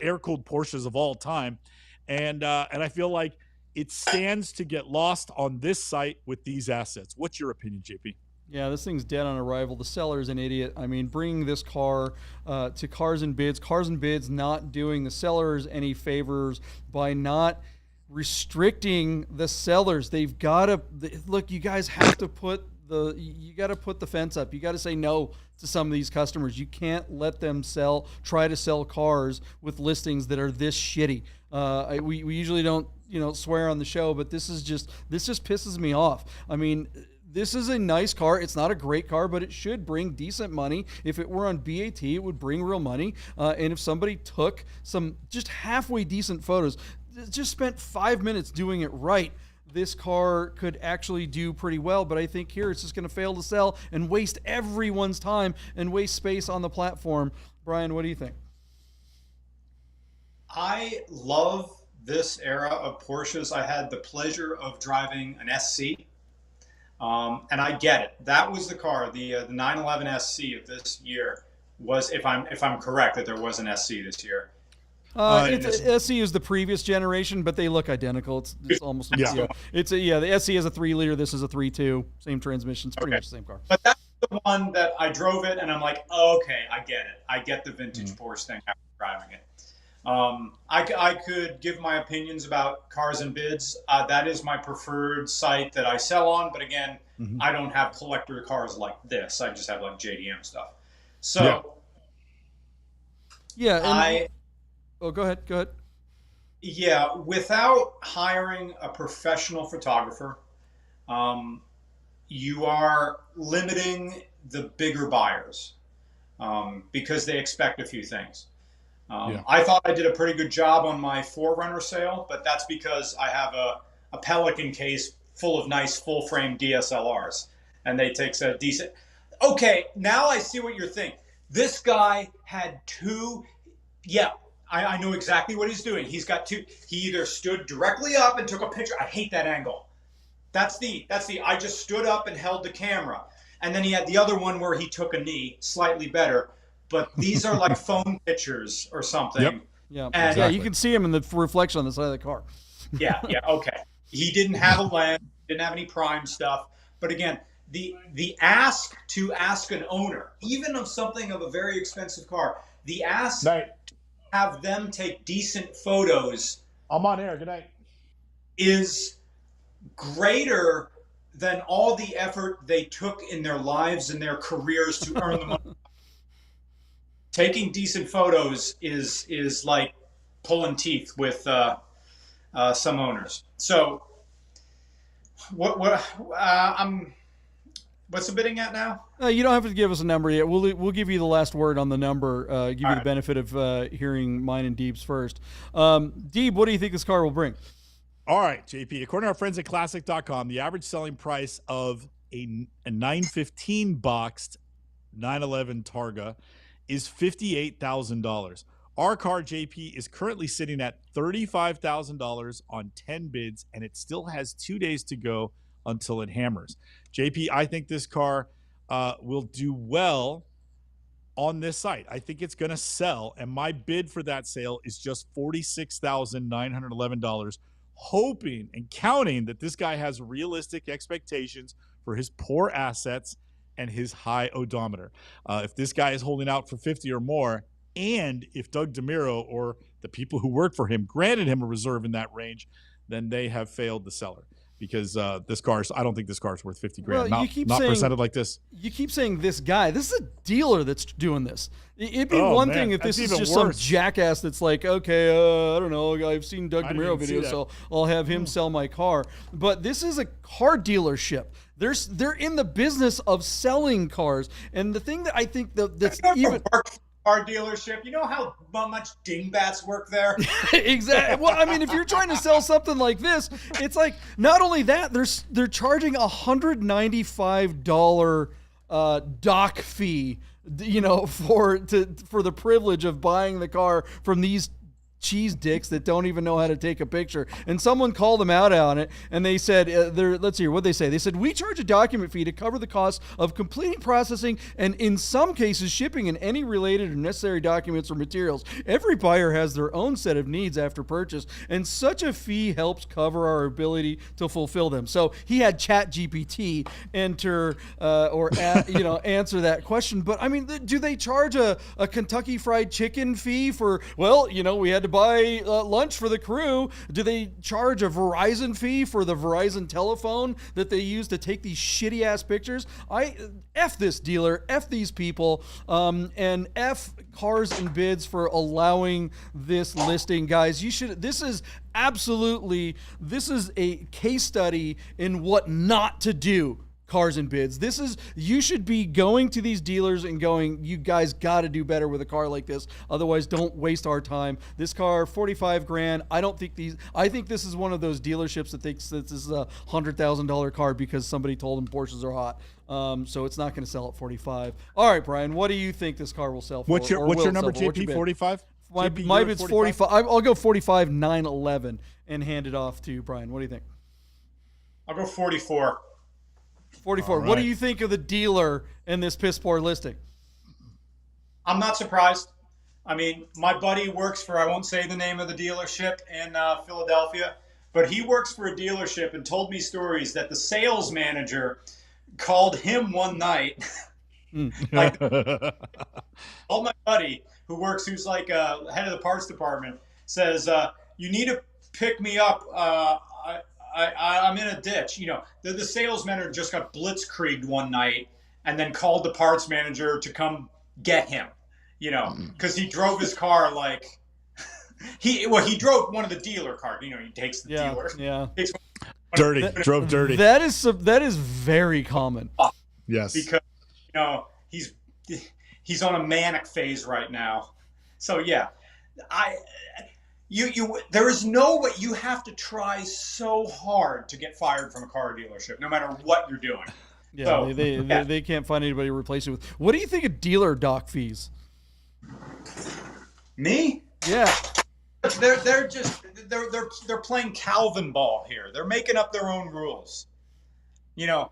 air-cooled Porsches of all time, and I feel like it stands to get lost on this site with these assets. What's your opinion, JP? Yeah, this thing's dead on arrival. The seller is an idiot. I mean, bringing this car to Cars and Bids not doing the sellers any favors by not restricting the sellers. They've got to look. You guys have to put the fence up. You got to say no to some of these customers. You can't let them try to sell cars with listings that are this shitty. We usually don't swear on the show, but this just pisses me off. I mean, this is a nice car. It's not a great car, but it should bring decent money. If it were on BAT, it would bring real money. And if somebody took some just halfway decent photos, just spent 5 minutes doing it right, this car could actually do pretty well. But I think here it's just going to fail to sell and waste everyone's time and waste space on the platform. Brian, what do you think? I love this era of Porsches. I had the pleasure of driving an SC. And I get it. That was the car, the 911 SC of this year was, if I'm correct, that there was an SC this year. SC is the previous generation, but they look identical. It's almost the SC is a 3-liter. This is a 3.2. Same transmission. It's pretty much the same car. But that's the one that I drove it, and I'm like, oh, okay, I get it. I get the vintage Porsche thing after driving it. I could give my opinions about Cars and Bids. That is my preferred site that I sell on. But again, I don't have collector cars like this. I just have like JDM stuff. So go ahead. Yeah, without hiring a professional photographer, you are limiting the bigger buyers because they expect a few things. I thought I did a pretty good job on my 4Runner sale, but that's because I have a Pelican case full of nice full-frame DSLRs, and they take a decent... Okay, now I see what you're thinking. This guy had two... Yeah, I know exactly what he's doing. He's got two... He either stood directly up and took a picture. I hate that angle. That's the... I just stood up and held the camera. And then he had the other one where he took a knee, slightly better. But these are like phone pictures or something. Yep. Yeah. And exactly. You can see him in the reflection on the side of the car. Yeah. Okay. He didn't have a lens, didn't have any prime stuff. But again, the ask to ask an owner, even of something of a very expensive car, the ask to have them take decent photos. I'm on air. Good night. Is greater than all the effort they took in their lives and their careers to earn the money. Taking decent photos is like pulling teeth with some owners. So, what's the bidding at now? You don't have to give us a number yet. We'll give you the last word on the number. Give you the benefit of hearing mine and Deeb's first. Deeb, what do you think this car will bring? All right, JP. According to our friends at Classic.com, the average selling price of a 915 boxed 911 Targa is $58,000. Our car, JP, is currently sitting at $35,000 on 10 bids, and it still has 2 days to go until it hammers. JP, I think this car will do well on this site. I think it's going to sell, and my bid for that sale is just $46,911, hoping and counting that this guy has realistic expectations for his poor assets and his high odometer. If this guy is holding out for 50 or more, and if Doug DeMiro or the people who work for him granted him a reserve in that range, then they have failed the seller. Because I don't think this car is worth 50 grand. Well, not presented like this. You keep saying this guy. This is a dealer that's doing this. It'd be one thing if this is just some jackass that's like, okay, I don't know, I've seen Doug DeMiro videos, so I'll have him sell my car. But this is a car dealership. They're in the business of selling cars. And the thing that I think that's even... car dealership. You know how much dingbats work there? Exactly. Well, I mean, if you're trying to sell something like this, it's like not only that, they're charging $195 dock fee, for the privilege of buying the car from these cheese dicks that don't even know how to take a picture. And someone called them out on it, and they said, let's hear what they say. They said, we charge a document fee to cover the cost of completing processing and in some cases shipping and any related or necessary documents or materials. Every buyer has their own set of needs after purchase, and such a fee helps cover our ability to fulfill them. So he had ChatGPT answer that question. But I mean, do they charge a Kentucky Fried Chicken fee for, we had to buy lunch for the crew? Do they charge a Verizon fee for the Verizon telephone that they use to take these shitty ass pictures? F this dealer, F these people, and F Cars and Bids for allowing this listing, guys. This is a case study in what not to do. Cars and Bids. You should be going to these dealers and going, you guys got to do better with a car like this. Otherwise, don't waste our time. This car, $45,000. I think this is one of those dealerships that thinks that this is a $100,000 car because somebody told them Porsches are hot. So it's not going to sell at 45. All right, Brian, what do you think this car will sell for? What's your number, JP? 45? My bid's 45. I'll go 45,911 and hand it off to Brian. What do you think? I'll go 44. 44. Right. What do you think of the dealer in this piss poor listing? I'm not surprised. I mean, my buddy works for, I won't say the name of the dealership in Philadelphia, but he works for a dealership and told me stories that the sales manager called him one night. Called my buddy who's like head of the parts department, says, you need to pick me up. I'm in a ditch. The sales manager just got blitzkrieged one night and then called the parts manager to come get him, because he drove his car like he drove one of the dealer cars. He takes the dealer. Yeah. Drove dirty. That is very common. Yes. Because, he's on a manic phase right now. So yeah, there is no way. You have to try so hard to get fired from a car dealership, no matter what you're doing. Yeah, they can't find anybody to replace it with. What do you think of dealer dock fees? Me? Yeah. They're playing Calvin ball here. They're making up their own rules. And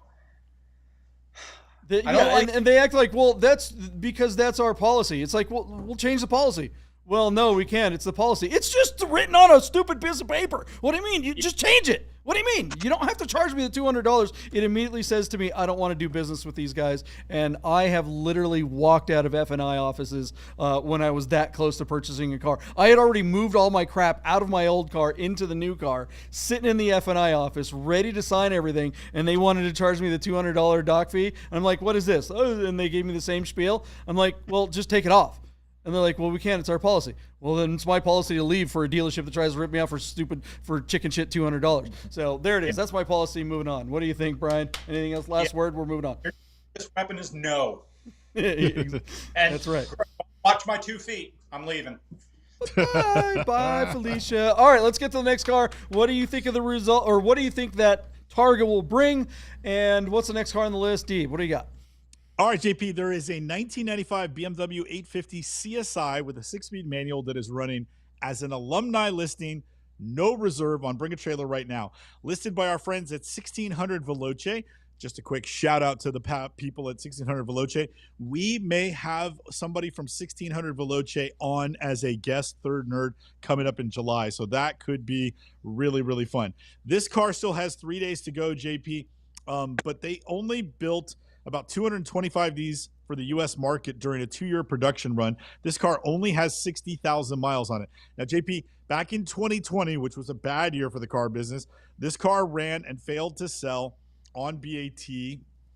they act like, well, that's because that's our policy. It's like, well, we'll change the policy. Well, no, we can't. It's the policy. It's just written on a stupid piece of paper. What do you mean? You just change it. What do you mean? You don't have to charge me the $200. It immediately says to me, I don't want to do business with these guys. And I have literally walked out of F&I offices when I was that close to purchasing a car. I had already moved all my crap out of my old car into the new car, sitting in the F&I office, ready to sign everything. And they wanted to charge me the $200 dock fee. And I'm like, what is this? Oh, and they gave me the same spiel. I'm like, well, just take it off. And they're like, well, we can't. It's our policy. Well, then it's my policy to leave for a dealership that tries to rip me off for chicken shit $200. So there it is. That's my policy. Moving on. What do you think, Brian? Anything else? Last word. We're moving on. This weapon is no. That's right. Watch my 2 feet. I'm leaving. Bye, Felicia. All right, let's get to the next car. What do you think of the result, or what do you think that Targa will bring? And what's the next car on the list? Dee, what do you got? All right, JP, there is a 1995 BMW 850 CSI with a 6-speed manual that is running as an alumni listing, no reserve on Bring a Trailer right now. Listed by our friends at 1600 Veloce. Just a quick shout out to the people at 1600 Veloce. We may have somebody from 1600 Veloce on as a guest third nerd coming up in July. So that could be really, really fun. This car still has 3 days to go, JP, but they only built about 225 of these for the U.S. market during a 2-year production run. This car only has 60,000 miles on it. Now, JP, back in 2020, which was a bad year for the car business, this car ran and failed to sell on BAT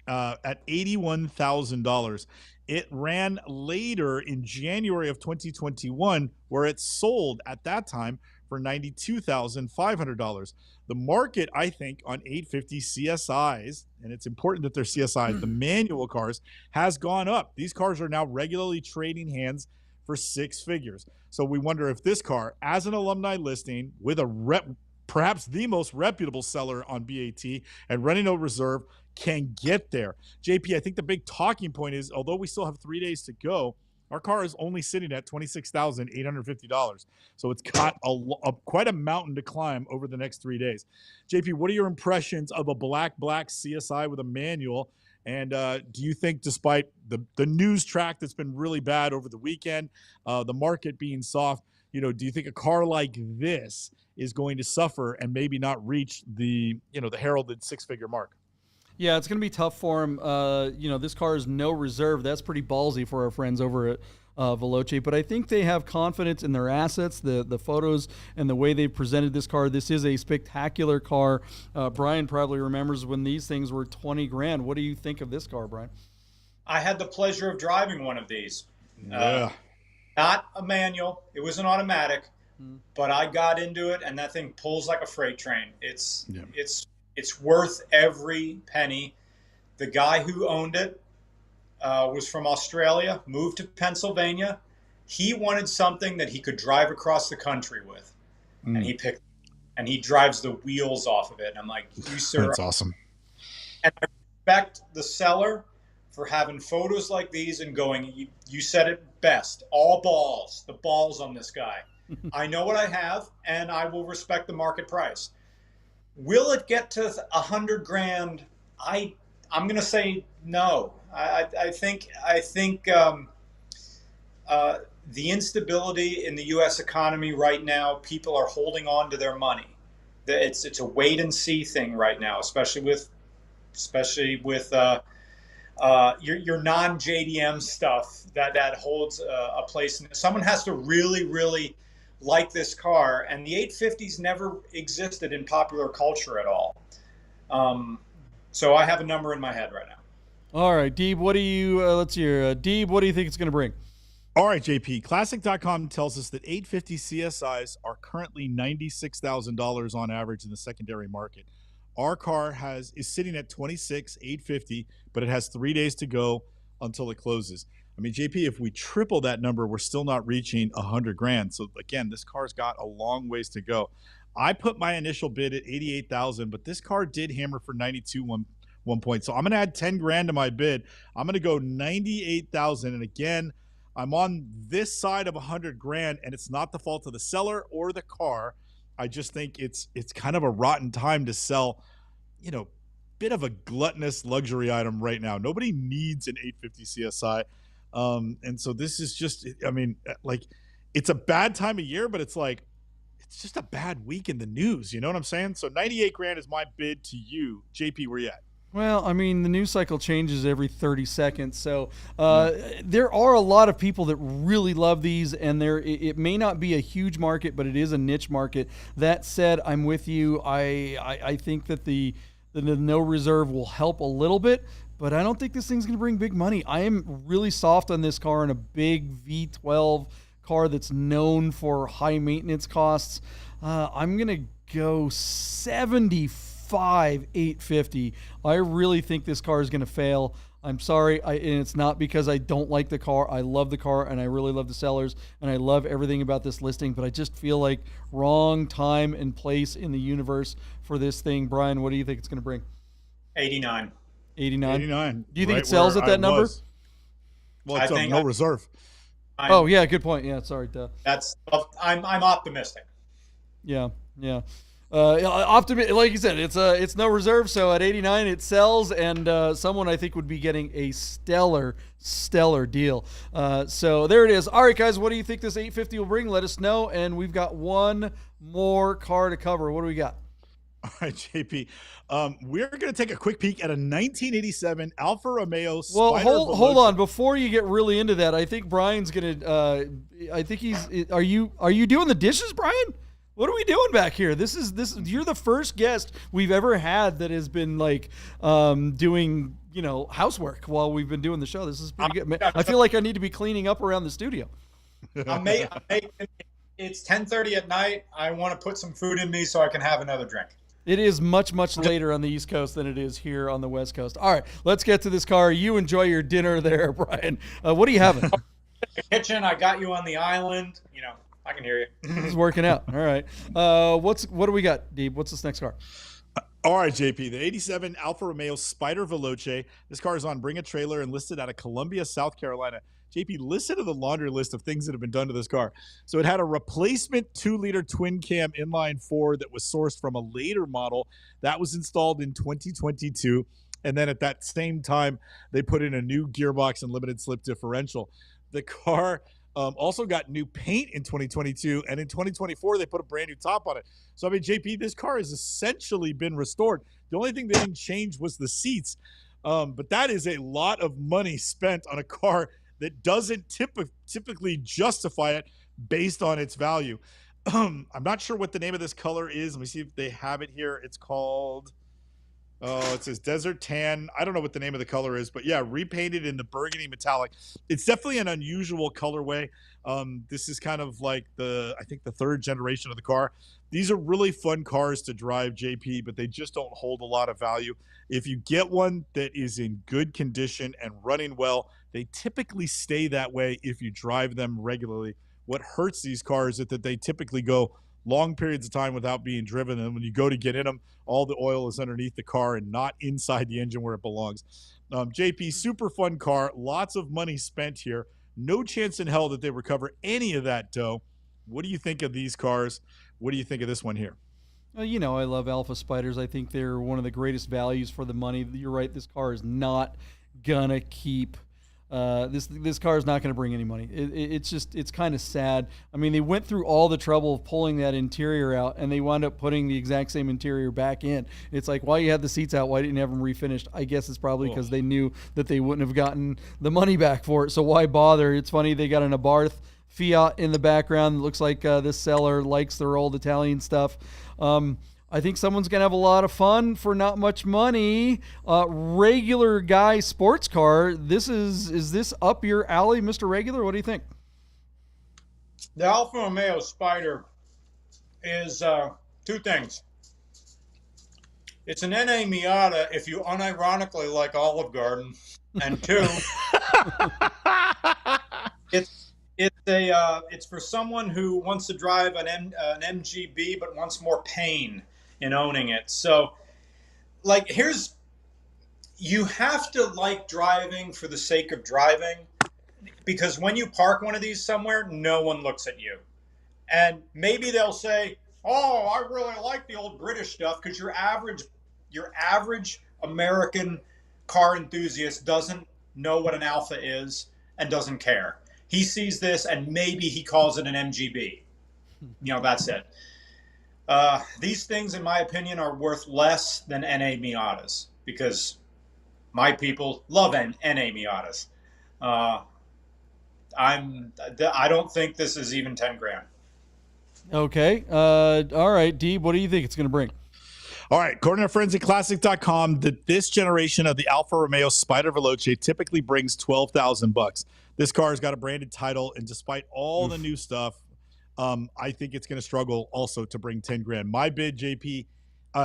at $81,000. It ran later in January of 2021, where it sold at that time for $92,500. The market, I think, on 850 CSIs, and it's important that they're CSIs, the manual cars, has gone up. These cars are now regularly trading hands for 6 figures. So we wonder if this car, as an alumni listing with a perhaps the most reputable seller on BAT and running no reserve, can get there. JP, I think the big talking point is, although we still have 3 days to go, our car is only sitting at $26,850. So it's got quite a mountain to climb over the next 3 days. JP, what are your impressions of a black CSI with a manual? And do you think, despite the news track that's been really bad over the weekend, the market being soft, do you think a car like this is going to suffer and maybe not reach the heralded 6-figure mark? Yeah, it's going to be tough for him. This car is no reserve. That's pretty ballsy for our friends over at Veloce. But I think they have confidence in their assets, the photos, and the way they presented this car. This is a spectacular car. Brian probably remembers when these things were $20,000. What do you think of this car, Brian? I had the pleasure of driving one of these. Yeah. Not a manual. It was an automatic. But I got into it, and that thing pulls like a freight train. It's worth every penny. The guy who owned it was from Australia, moved to Pennsylvania. He wanted something that he could drive across the country with, and he drives the wheels off of it. And I'm like, you sir, that's awesome. And I respect the seller for having photos like these and going, you said it best, all balls, the balls on this guy. I know what I have, and I will respect the market price. Will it get to $100,000? I'm going to say no. I think the instability in the U.S. economy right now, people are holding on to their money. It's a wait and see thing right now, especially with your non-JDM stuff that holds a place. Someone has to really like this car, and the 850s never existed in popular culture at all. So I have a number in my head right now. All right, Deeb, what do you let's hear. Deeb, what do you think it's going to bring? All right, JP. Classic.com tells us that 850 CSIs are currently $96,000 on average in the secondary market. Our car is sitting at $26,850, but it has 3 days to go until it closes. I mean, JP, if we triple that number, we're still not reaching $100,000. So again, this car's got a long ways to go. I put my initial bid at $88,000, but this car did hammer for $92,000 one point. So I'm going to add $10,000 to my bid. I'm going to go $98,000. And again, I'm on this side of $100,000, and it's not the fault of the seller or the car. I just think it's kind of a rotten time to sell, bit of a gluttonous luxury item right now. Nobody needs an 850 CSI. And so this is just, it's a bad time of year, but it's just a bad week in the news. You know what I'm saying? So $98,000 is my bid to you. JP, where you at? Well, I mean, the news cycle changes every 30 seconds. So there are a lot of people that really love these, and it may not be a huge market, but it is a niche market. That said, I'm with you. I think that the no reserve will help a little bit, but I don't think this thing's going to bring big money. I am really soft on this car, and a big V12 car that's known for high maintenance costs. I'm going to go 75,850. I really think this car is going to fail. I'm sorry, and it's not because I don't like the car. I love the car, and I really love the sellers, and I love everything about this listing, but I just feel like wrong time and place in the universe for this thing. Brian, what do you think it's going to bring? 89. 89. Do you think it sells at that number? Well, it's no reserve. Oh, yeah, good point. Yeah, sorry. I'm optimistic. Yeah. Like you said, it's no reserve, so at 89 it sells, and someone I think would be getting a stellar deal. So there it is. All right, guys, what do you think this 850 will bring? Let us know, and we've got one more car to cover. What do we got? All right, JP. We're going to take a quick peek at a 1987 Alfa Romeo Spider Veloce. Hold on. Before you get really into that, I think Brian's going to I think he's are you doing the dishes, Brian? What are we doing back here? This you're the first guest we've ever had that has been doing, housework while we've been doing the show. This is pretty good. I feel like I need to be cleaning up around the studio. It's 10:30 at night. I want to put some food in me so I can have another drink. It is much later on the East Coast than it is here on the West Coast. All right, let's get to this car. You enjoy your dinner there, Brian. What are you having? the kitchen. I got you on the island. You know, I can hear you. This is working out. All right. What do we got, Deeb? What's this next car? All right, JP, the 87 Alfa Romeo Spider Veloce. This car is on Bring a Trailer and listed out of Columbia, South Carolina. JP, listen to the laundry list of things that have been done to this car. So it had a replacement 2-liter twin cam inline four that was sourced from a later model that was installed in 2022. And then at that same time, they put in a new gearbox and limited slip differential. The car also got new paint in 2022, and in 2024 they put a brand new top on it. So I mean, JP, this car has essentially been restored. The only thing they didn't change was the seats, but that is a lot of money spent on a car that doesn't typically justify it based on its value. I'm not sure what the name of this color is. Let me see if they have it here. It's called, oh, it says Desert Tan. I don't know what the name of the color is, but yeah, repainted in the burgundy metallic. It's definitely an unusual colorway. This is kind of like I think the third generation of the car. These are really fun cars to drive, JP, but they just don't hold a lot of value. If you get one that is in good condition and running well, they typically stay that way if you drive them regularly. What hurts these cars is that they typically go long periods of time without being driven, and when you go to get in them, all the oil is underneath the car and not inside the engine where it belongs. JP, super fun car, lots of money spent here. No chance in hell that they recover any of that dough. What do you think of these cars? What do you think of this one here? You know, I love Alpha Spiders. I think they're one of the greatest values for the money. You're right. This car is not gonna keep. This car is not going to bring any money. It's kind of sad. I mean, they went through all the trouble of pulling that interior out, and they wound up putting the exact same interior back in. It's like, why you had the seats out? Why didn't you have them refinished? I guess it's probably because they knew that they wouldn't have gotten the money back for it. So why bother? It's funny, they got an Abarth Fiat in the background. It looks like this seller likes their old Italian stuff. I think someone's going to have a lot of fun for not much money. Regular guy sports car. Is this up your alley, Mr. Regular? What do you think? The Alfa Romeo Spider is two things. It's an NA Miata if you unironically like Olive Garden, and two, it's for someone who wants to drive an MGB but wants more pain in owning it. So, like, you have to like driving for the sake of driving, because when you park one of these somewhere, no one looks at you. And maybe they'll say, oh, I really like the old British stuff, because your average American car enthusiast doesn't know what an Alfa is and doesn't care. He sees this and maybe he calls it an MGB. You know, that's it. These things, in my opinion, are worth less than NA Miatas, because my people love NA Miatas. I don't think this is even 10 grand. Okay. All right, Deeb, what do you think it's going to bring? All right, according to ForensicClassic.com, this generation of the Alfa Romeo Spider Veloce typically brings $12,000. This car has got a branded title, and despite all the new stuff, I think it's going to struggle also to bring 10 grand. My bid, JP,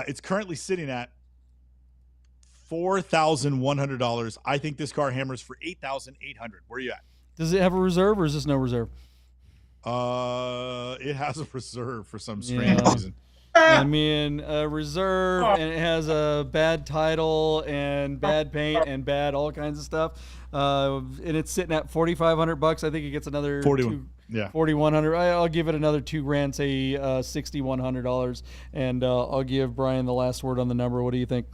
it's currently sitting at $4,100. I think this car hammers for $8,800. Where are you at? Does it have a reserve, or is this no reserve? It has a reserve for some strange reason. I mean, a reserve, and it has a bad title and bad paint and bad all kinds of stuff. And it's sitting at $4,500. I think it gets another 4,100. I'll give it another $2,000, say $6,100, and I'll give Brian the last word on the number. What do you think?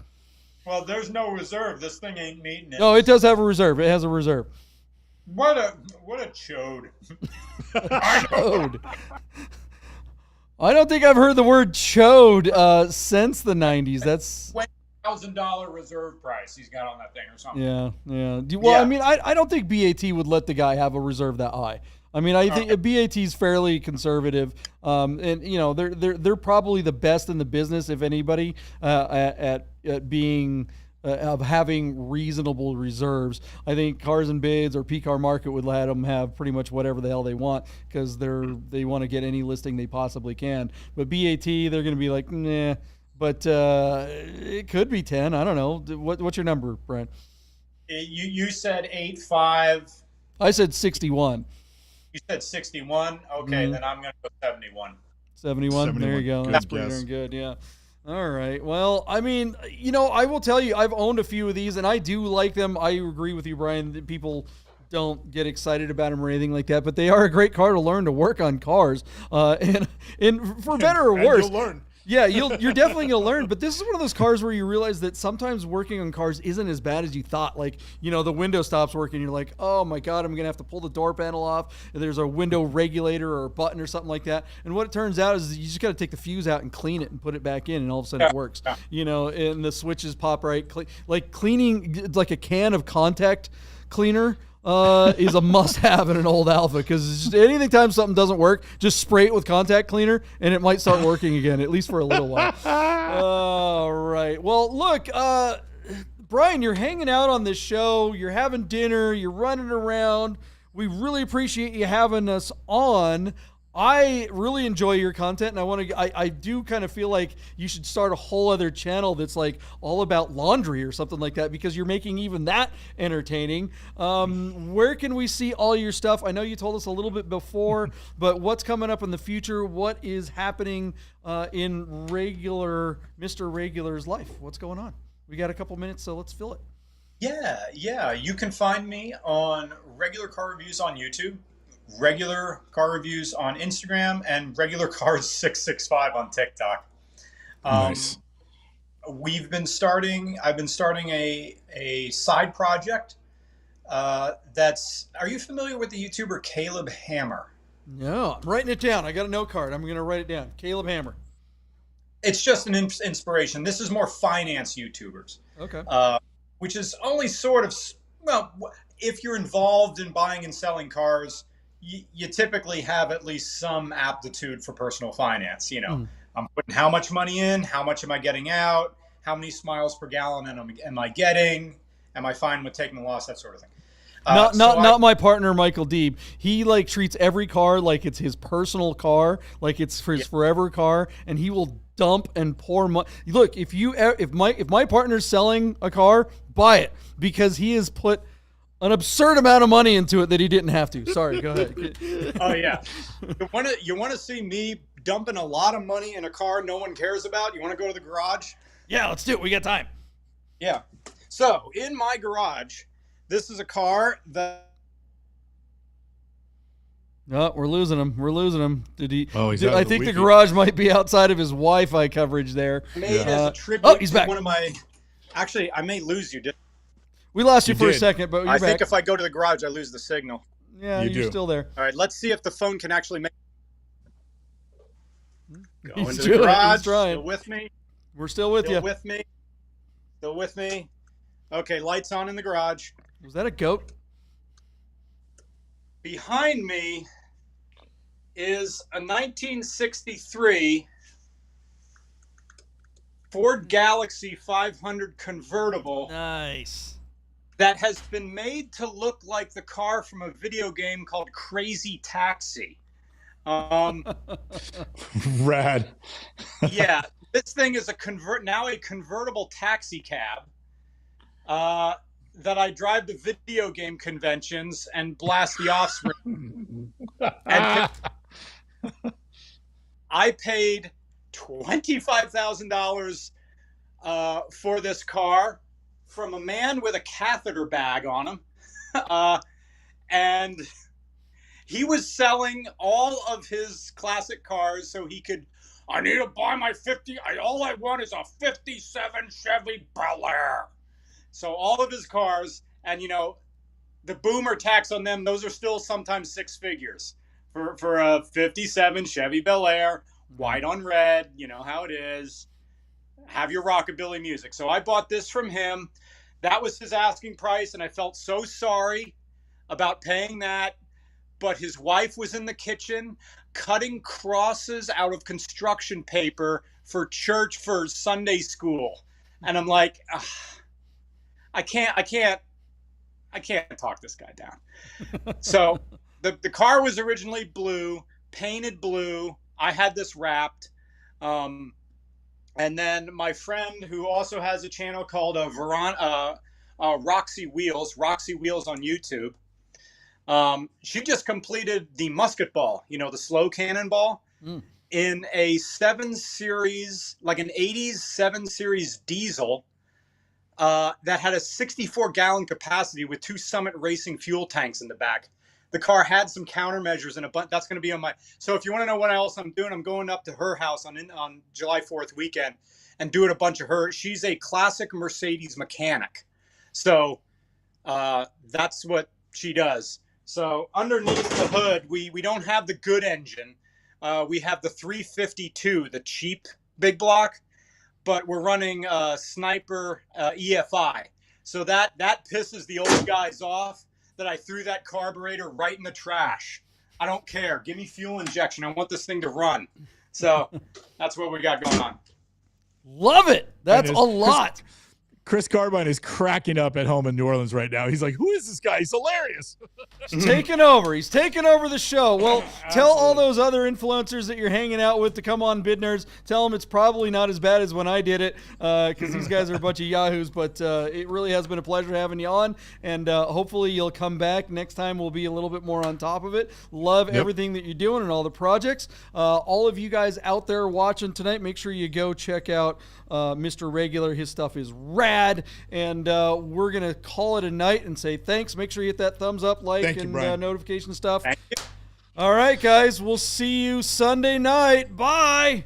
Well, there's no reserve. This thing ain't meeting it. No, it does have a reserve. It has a reserve. What a chode. Chode. I don't think I've heard the word chode since the 90s. That's $20,000 reserve price he's got on that thing or something. Yeah. I mean, I don't think BAT would let the guy have a reserve that high. I mean, I think BAT is fairly conservative, and you know they're probably the best in the business, if anybody, at being of having reasonable reserves. I think Cars and Bids or P-Car Market would let them have pretty much whatever the hell they want, because they want to get any listing they possibly can. But BAT, they're going to be like, nah. But it could be 10. I don't know. What's your number, Brent? You said 8.5. I said 61. You said 61. Okay, then I'm gonna go 71. 71. There you go. Good That's pretty guess. darn good. Yeah. All right. Well, I mean, I will tell you, I've owned a few of these, and I do like them. I agree with you, Brian, that people don't get excited about them or anything like that, but they are a great car to learn to work on cars. And for better or And worse, you'll learn. yeah, you're definitely gonna learn. But this is one of those cars where you realize that sometimes working on cars isn't as bad as you thought. Like, the window stops working, you're like, oh my god, I'm gonna have to pull the door panel off. And there's a window regulator or a button or something like that. And what it turns out is you just got to take the fuse out and clean it and put it back in, and all of a sudden it works. And the switches pop right. Like cleaning, like a can of contact cleaner. Is a must-have in an old Alpha, because anytime something doesn't work, just spray it with contact cleaner, and it might start working again, at least for a little while. All right. Well, look, Brian, you're hanging out on this show. You're having dinner. You're running around. We really appreciate you having us on. I really enjoy your content, and I do kind of feel like you should start a whole other channel that's like all about laundry or something like that, because you're making even that entertaining. Where can we see all your stuff? I know you told us a little bit before, but what's coming up in the future? What is happening in Mr. Regular's life? What's going on? We got a couple minutes, so let's fill it. Yeah. You can find me on Regular Car Reviews on YouTube, Regular Car Reviews on Instagram, and Regular Cars 665 on TikTok. Nice. I've been starting a side project. Are you familiar with the YouTuber Caleb Hammer? No, I'm writing it down. I got a note card. I'm going to write it down. Caleb Hammer. It's just an inspiration. This is more finance YouTubers. Okay. Which is only sort of, well, if you're involved in buying and selling cars, you typically have at least some aptitude for personal finance. I'm putting how much money in, how much am I getting out, how many miles per gallon am I getting, am I fine with taking the loss, that sort of thing. Not my partner Michael Deeb. He treats every car like it's his personal car, like it's his forever car, and he will dump and pour money. Look, if my partner's selling a car, buy it, because he has put an absurd amount of money into it that he didn't have to. Sorry, go ahead. Oh yeah, you want to see me dumping a lot of money in a car no one cares about? You want to go to the garage? Yeah, let's do it. We got time. Yeah. So in my garage, this is a car that. No, we're losing him. Did he? Oh, he's I think the garage might be outside of his Wi-Fi coverage there. Made as a tribute he's to back. one of my. Actually, I may lose you. We lost you for a did. second, but you're I back. think if I go to the garage, I lose the signal. Yeah, You you're do. still there. All right, let's see if the phone can actually make. Go He's into doing the it. garage. He's trying. Still with me? We're still with you. Still with me? Okay, lights on in the garage. Was that a goat? Behind me is a 1963 Ford Galaxy 500 convertible Nice. that has been made to look like the car from a video game called Crazy Taxi. Rad. Yeah, this thing is a convertible taxi cab that I drive to video game conventions and blast the offspring. And I paid $25,000 for this car from a man with a catheter bag on him. And he was selling all of his classic cars so he could, I need to buy my all I want is a 57 Chevy Bel Air. So all of his cars, and the boomer tax on them, those are still sometimes six figures for a 57 Chevy Bel Air, white on red, you know how it is. Have your rockabilly music. So I bought this from him. That was his asking price, and I felt so sorry about paying that. But his wife was in the kitchen cutting crosses out of construction paper for church for Sunday school. And I'm like, I can't talk this guy down. So the car was originally blue, painted blue. I had this wrapped. And then my friend, who also has a channel called Roxy Wheels on YouTube, She just completed the musket ball, the slow cannonball, in a 7 Series, like an 80s 7 Series diesel that had a 64-gallon capacity with 2 Summit Racing fuel tanks in the back. The car had some countermeasures and a bunch. That's going to be on my. So if you want to know what else I'm doing, I'm going up to her house on July 4th weekend and doing a bunch of her. She's a classic Mercedes mechanic, so that's what she does. So underneath the hood, we don't have the good engine. We have the 352, the cheap big block, but we're running Sniper EFI. So that pisses the old guys off that I threw that carburetor right in the trash. I don't care. Give me fuel injection. I want this thing to run. So that's what we got going on. Love it. That's a lot. Chris Carbine is cracking up at home in New Orleans right now. He's like, who is this guy? He's hilarious. He's taking over. He's taking over the show. Well, tell all those other influencers that you're hanging out with to come on Bid Nerds. Tell them it's probably not as bad as when I did it, because these guys are a bunch of yahoos. But it really has been a pleasure having you on, and hopefully you'll come back. Next time we'll be a little bit more on top of it. Love everything that you're doing and all the projects. All of you guys out there watching tonight, make sure you go check out Mr. Regular. His stuff is rad. And we're going to call it a night and say thanks. Make sure you hit that thumbs up, like, and notification stuff. Thank you. All right, guys. We'll see you Sunday night. Bye.